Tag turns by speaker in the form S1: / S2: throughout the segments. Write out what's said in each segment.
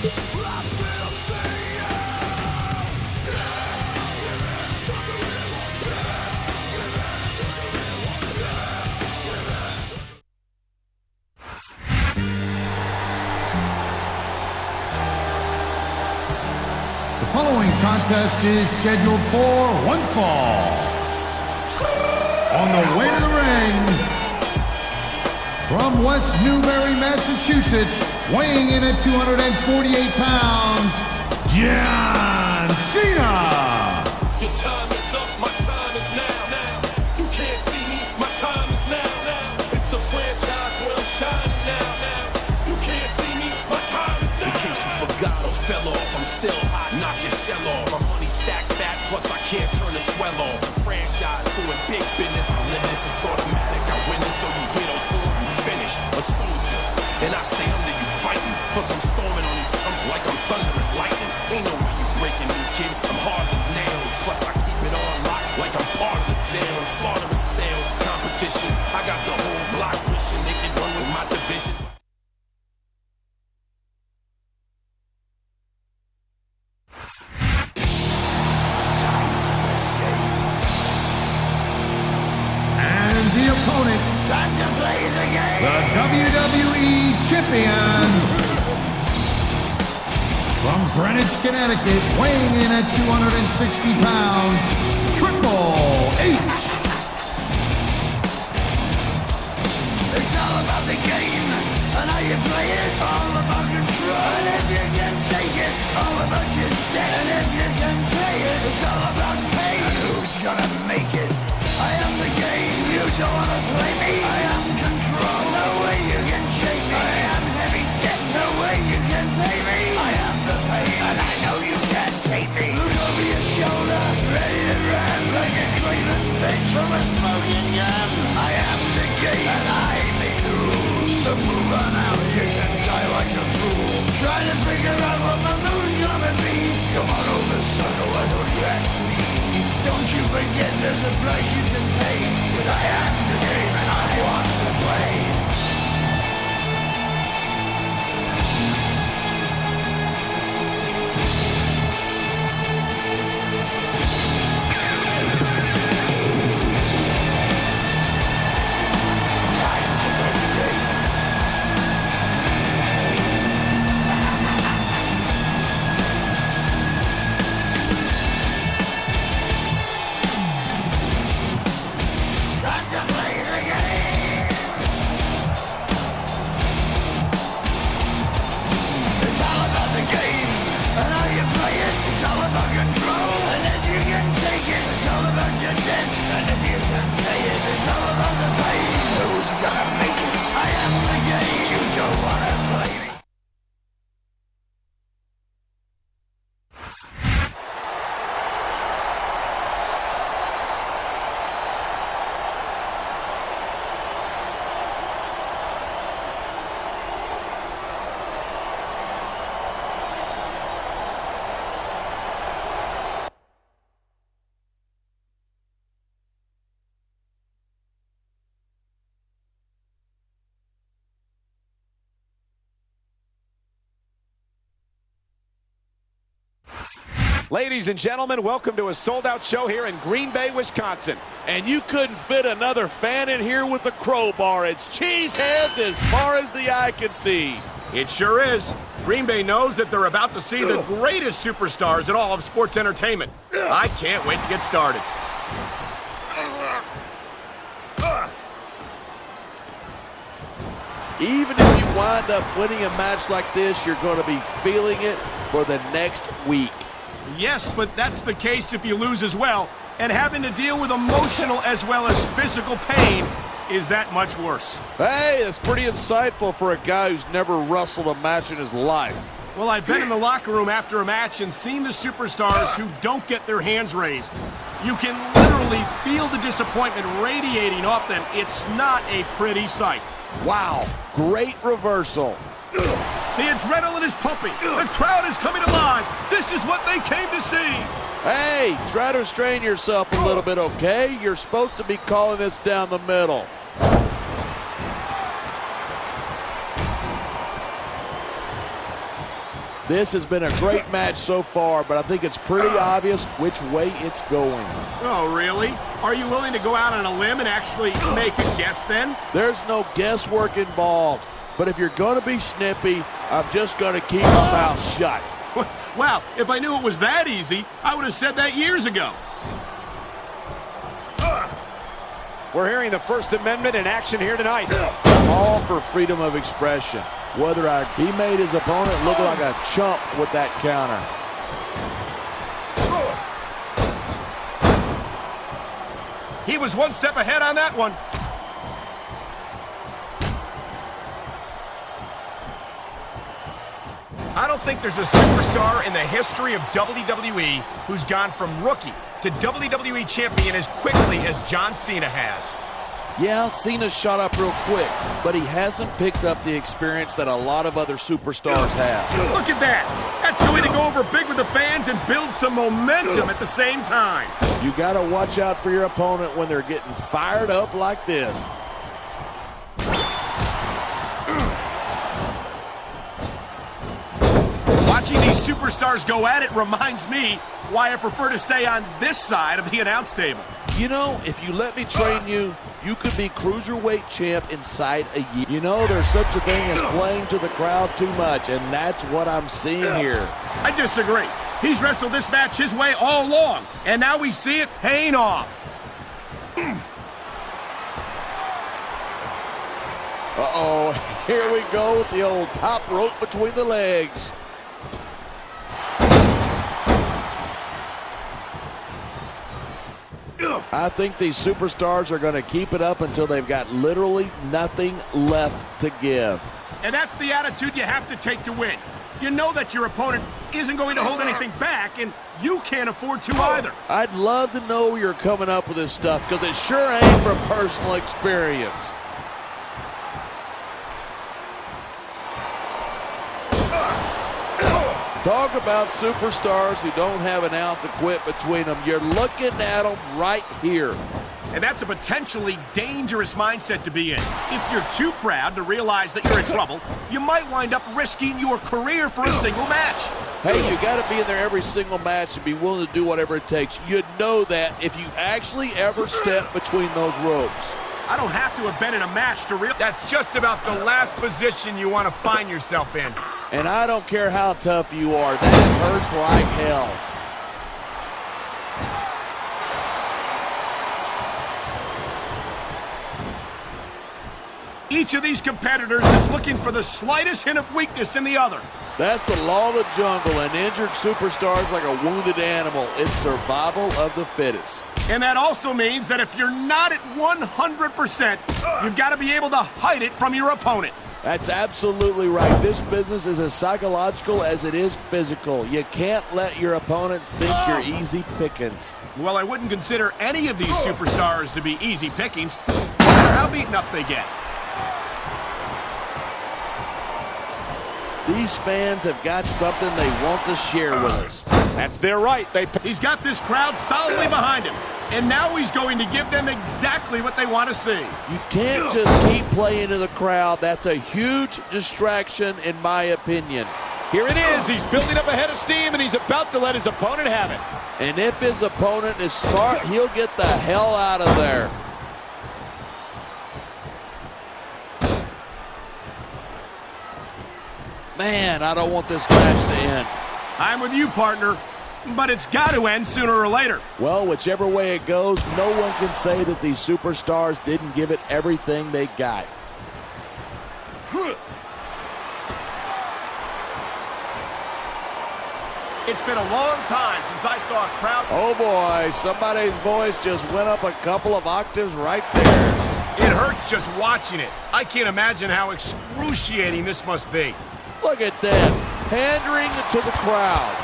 S1: The following contest is scheduled for one fall. On the way to the ring, from West Newbury, Massachusetts, weighing in at 248 pounds, John Cena.
S2: Your time is up, my time is now. You can't see me, my time is now. It's the franchise where I'm shining now. You can't see me, my time is now. In case you forgot or fell off, I'm still hot, knock your shell off. My money stacked fat, plus I can't turn the swell off. The franchise doing big business, I'm in this, it's automatic. I win this, so you hear those horns, you finish. A soldier, and I stay under you fighting. Plus I'm storming on you chumps like I'm thunder and lightning. Ain't no way you breaking me, kid. I'm hard as nails. Plus I keep it on lock like I'm part of the jail. I'm slaughtering stale competition. I got the whole block wishing they could run with my division.
S1: And the opponent,
S3: Time to play the game.
S1: the WWE Champion. From Greenwich, Connecticut, weighing in at 260 pounds, Triple H.
S3: It's all about the game and how you play it. It's all about control. And if you can take it, it's all about your debt. And if you can play it, it's all about pain. And who's gonna make it? I am the game. You don't wanna play me. I am control. No way you can shake me. I am heavy debt. No way you can pay me. I am the pain, and I know you can't take me. Look over your shoulder, ready to run like a craven bitch from a smoking gun. I am the game, and I make the rules. So move on out, you can die like a fool. Try to figure out what my move's gonna be. Come on over, sucker, why don't you ask me? Don't you forget there's a price you can pay. 'Cause I am the game, and I want to play.
S4: Ladies and gentlemen, welcome to a sold-out show here in Green Bay, Wisconsin.
S5: And you couldn't fit another fan in here with a crowbar. It's cheeseheads as far as the eye can see.
S4: It sure is. Green Bay knows that they're about to see the greatest superstars in all of sports entertainment. I can't wait to get started.
S5: Even if you wind up winning a match like this, you're going to be feeling it for the next week.
S4: Yes, but that's the case if you lose as well. And having to deal with emotional as well as physical pain is that much worse.
S5: Hey, that's pretty insightful for a guy who's never wrestled a match in his life.
S4: Well, I've been in the locker room after a match and seen the superstars who don't get their hands raised. You can literally feel the disappointment radiating off them. It's not a pretty sight.
S5: Wow, great reversal.
S4: The adrenaline is pumping. The crowd is coming alive. This is what they came to see.
S5: Hey, try to restrain yourself a little bit, okay? You're supposed to be calling this down the middle. This has been a great match so far, but I think it's pretty obvious which way it's going.
S4: Oh, really? Are you willing to go out on a limb and actually make a guess then?
S5: There's no guesswork involved, but if you're going to be snippy, I'm just going to keep my mouth shut.
S4: Wow, if I knew it was that easy, I would have said that years ago.
S6: We're hearing the First Amendment in action here tonight.
S5: All for freedom of expression. Whether he made his opponent look like a chump with that counter.
S4: He was one step ahead on that one. I don't think there's a superstar in the history of WWE who's gone from rookie to WWE champion as quickly as John Cena has.
S5: Yeah, Cena shot up real quick, but he hasn't picked up the experience that a lot of other superstars have.
S4: Look at that. That's going to go over big with the fans and build some momentum at the same time.
S5: You got to watch out for your opponent when they're getting fired up like this.
S4: Watching these superstars go at it reminds me why I prefer to stay on this side of the announce table.
S5: You know, if you let me train you, you could be cruiserweight champ inside a year. You know, there's such a thing as playing to the crowd too much, and that's what I'm seeing here.
S4: I disagree. He's wrestled this match his way all along, and now we see it paying off.
S5: Uh-oh, here we go with the old top rope between the legs. I think these superstars are going to keep it up until they've got literally nothing left to give.
S4: And that's the attitude you have to take to win. You know that your opponent isn't going to hold anything back, and you can't afford to either.
S5: I'd love to know where you're coming up with this stuff, because it sure ain't from personal experience. Talk about superstars who don't have an ounce of quit between them. You're looking at them right here.
S4: And that's a potentially dangerous mindset to be in. If you're too proud to realize that you're in trouble, you might wind up risking your career for a single match.
S5: Hey, you got to be in there every single match and be willing to do whatever it takes. You'd know that if you actually ever step between those ropes.
S4: I don't have to have been in a match to realize that's just about the last position you want to find yourself in.
S5: And I don't care how tough you are, that hurts like hell.
S4: Each of these competitors is looking for the slightest hint of weakness in the other.
S5: That's the law of the jungle. An injured superstar is like a wounded animal. It's survival of the fittest.
S4: And that also means that if you're not at 100%, you've got to be able to hide it from your opponent.
S5: That's absolutely right. This business is as psychological as it is physical. You can't let your opponents think you're easy pickings.
S4: Well, I wouldn't consider any of these superstars to be easy pickings, no matter how beaten up they get.
S5: These fans have got something they want to share with us.
S6: That's their right.
S4: He's got this crowd solidly behind him, and now he's going to give them exactly what they want to see.
S5: You can't just keep playing to the crowd. That's a huge distraction, in my opinion.
S6: Here it is. He's building up a head of steam, and he's about to let his opponent have it.
S5: And if his opponent is smart, he'll get the hell out of there. Man, I don't want this match to end.
S4: I'm with you, partner, but it's got to end sooner or later.
S5: Well, whichever way it goes, no one can say that these superstars didn't give it everything they got.
S4: It's been a long time since I saw a crowd.
S5: Oh boy, somebody's voice just went up a couple of octaves right there.
S4: It hurts just watching it. I can't imagine how excruciating this must be.
S5: Look at this, pandering to the crowd.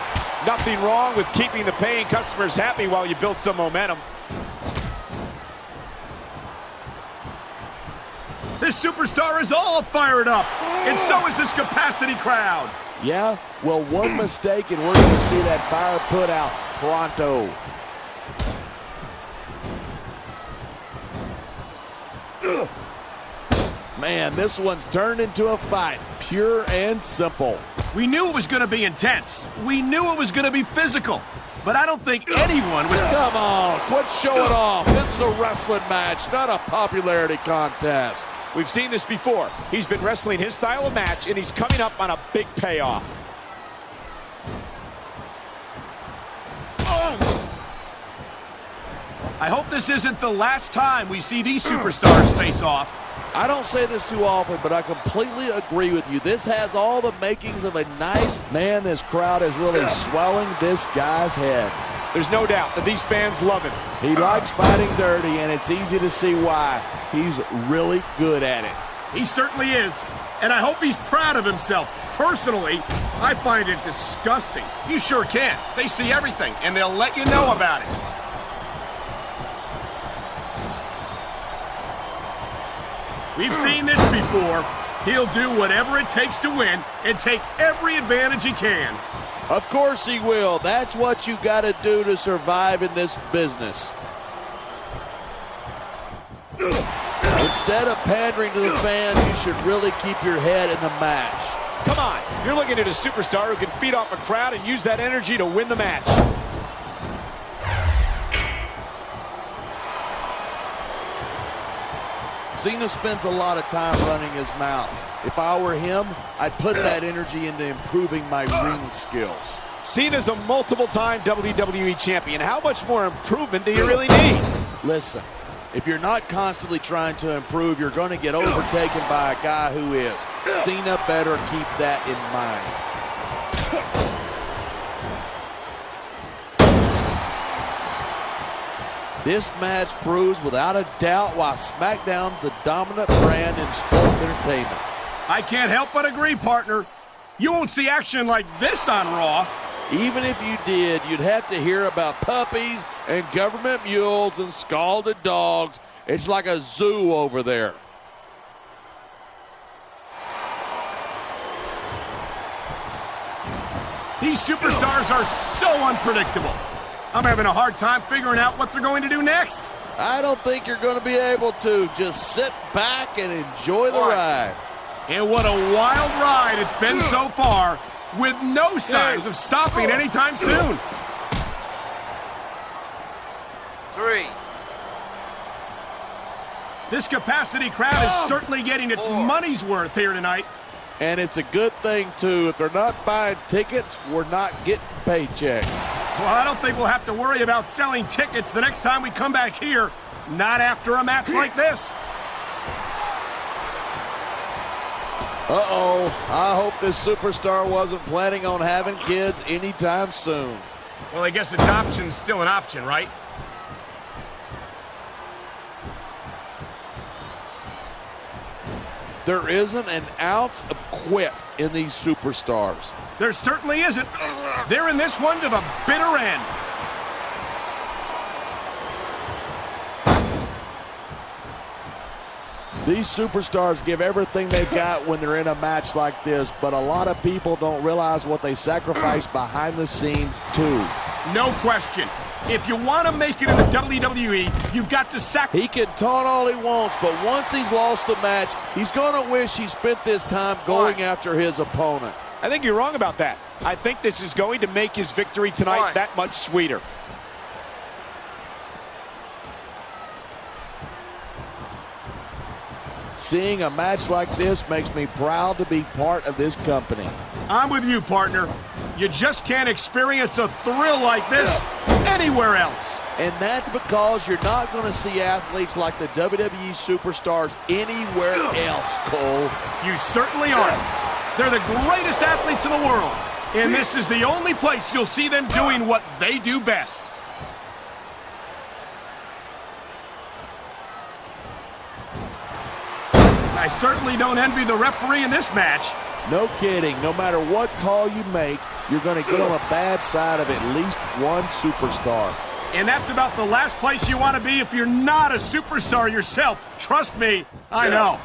S6: Nothing wrong with keeping the paying customers happy while you build some momentum.
S4: This superstar is all fired up, and so is this capacity crowd.
S5: Yeah, well, one mistake and we're going to see that fire put out pronto. Man, this one's turned into a fight, pure and simple.
S4: We knew it was going to be intense. We knew it was going to be physical. But I don't think anyone was...
S5: Come on, quit showing off. This is a wrestling match, not a popularity contest.
S6: We've seen this before. He's been wrestling his style of match, and he's coming up on a big payoff.
S4: I hope this isn't the last time we see these superstars face off.
S5: I don't say this too often, but I completely agree with you. This has all the makings of a nice... Man, this crowd is really swelling this guy's head.
S6: There's no doubt that these fans love him.
S5: He likes fighting dirty, and it's easy to see why. He's really good at it.
S4: He certainly is, and I hope he's proud of himself. Personally, I find it disgusting. You sure can. They see everything, and they'll let you know about it. We've seen this before. He'll do whatever it takes to win and take every advantage he can.
S5: Of course he will. That's what you got to do to survive in this business. Instead of pandering to the fans, you should really keep your head in the match.
S6: Come on, you're looking at a superstar who can feed off a crowd and use that energy to win the match.
S5: Cena spends a lot of time running his mouth. If I were him, I'd put that energy into improving my ring skills.
S6: Cena's a multiple-time WWE champion. How much more improvement do you really need?
S5: Listen, if you're not constantly trying to improve, you're going to get overtaken by a guy who is. Cena better keep that in mind. This match proves without a doubt why SmackDown's the dominant brand in sports entertainment.
S4: I can't help but agree, partner. You won't see action like this on Raw.
S5: Even if you did, you'd have to hear about puppies and government mules and scalded dogs. It's like a zoo over there.
S4: These superstars are so unpredictable. I'm having a hard time figuring out what they're going to do next.
S5: I don't think you're going to be able to. Just sit back and enjoy the ride.
S4: And what a wild ride it's been so far, with no signs of stopping anytime soon.
S3: 3.
S4: This capacity crowd is certainly getting its money's worth here tonight.
S5: And it's a good thing, too. If they're not buying tickets, we're not getting paychecks.
S4: Well, I don't think we'll have to worry about selling tickets the next time we come back here. Not after a match like this.
S5: Uh-oh. I hope this superstar wasn't planning on having kids anytime soon.
S4: Well, I guess adoption's still an option, right?
S5: There isn't an ounce of quit in these superstars.
S4: There certainly isn't. They're in this one to the bitter end.
S5: These superstars give everything they've got when they're in a match like this, but a lot of people don't realize what they sacrifice behind the scenes, too.
S4: No question. If you want to make it in the WWE, you've got to sacrifice.
S5: He can taunt all he wants, but once he's lost the match, he's going to wish he spent this time going after his opponent.
S6: I think you're wrong about that. I think this is going to make his victory tonight that much sweeter.
S5: Seeing a match like this makes me proud to be part of this company.
S4: I'm with you, partner. You just can't experience a thrill like this anywhere else.
S5: And that's because you're not going to see athletes like the WWE superstars anywhere else, Cole.
S4: You certainly aren't. They're the greatest athletes in the world. And this is the only place you'll see them doing what they do best. I certainly don't envy the referee in this match.
S5: No kidding. No matter what call you make, you're going to get on the bad side of at least one superstar.
S4: And that's about the last place you want to be if you're not a superstar yourself. Trust me, I know.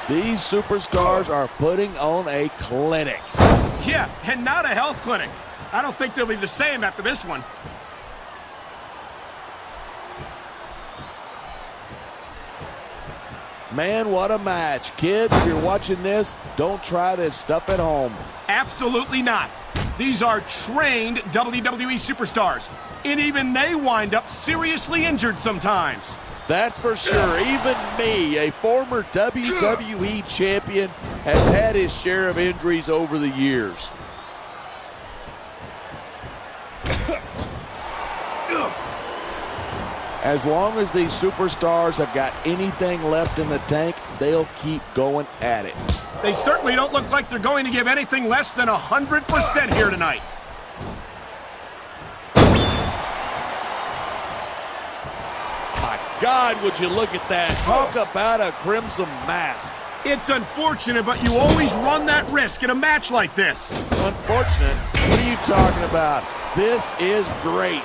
S5: These superstars are putting on a clinic.
S4: Yeah, and not a health clinic. I don't think they'll be the same after this one.
S5: Man, what a match. Kids, if you're watching this, don't try this stuff at home.
S4: Absolutely not. These are trained WWE superstars, and even they wind up seriously injured sometimes.
S5: That's for sure. Even me, a former WWE champion, has had his share of injuries over the years. As long as these superstars have got anything left in the tank, they'll keep going at it.
S4: They certainly don't look like they're going to give anything less than 100% here tonight.
S5: My God, would you look at that? Talk about a crimson mask.
S4: It's unfortunate, but you always run that risk in a match like this.
S5: Unfortunate? What are you talking about? This is great.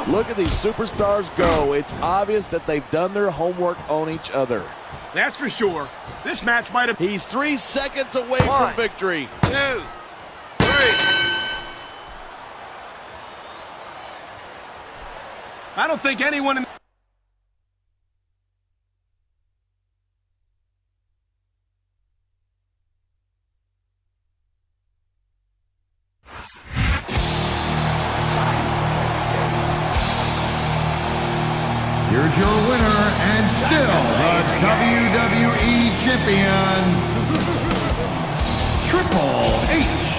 S5: Look at these superstars go. It's obvious that they've done their homework on each other.
S4: That's for sure. This match might have...
S5: He's 3 seconds away from victory.
S3: 2, 3.
S4: I don't think anyone in...
S1: Here's your winner and still the WWE Champion, Triple H.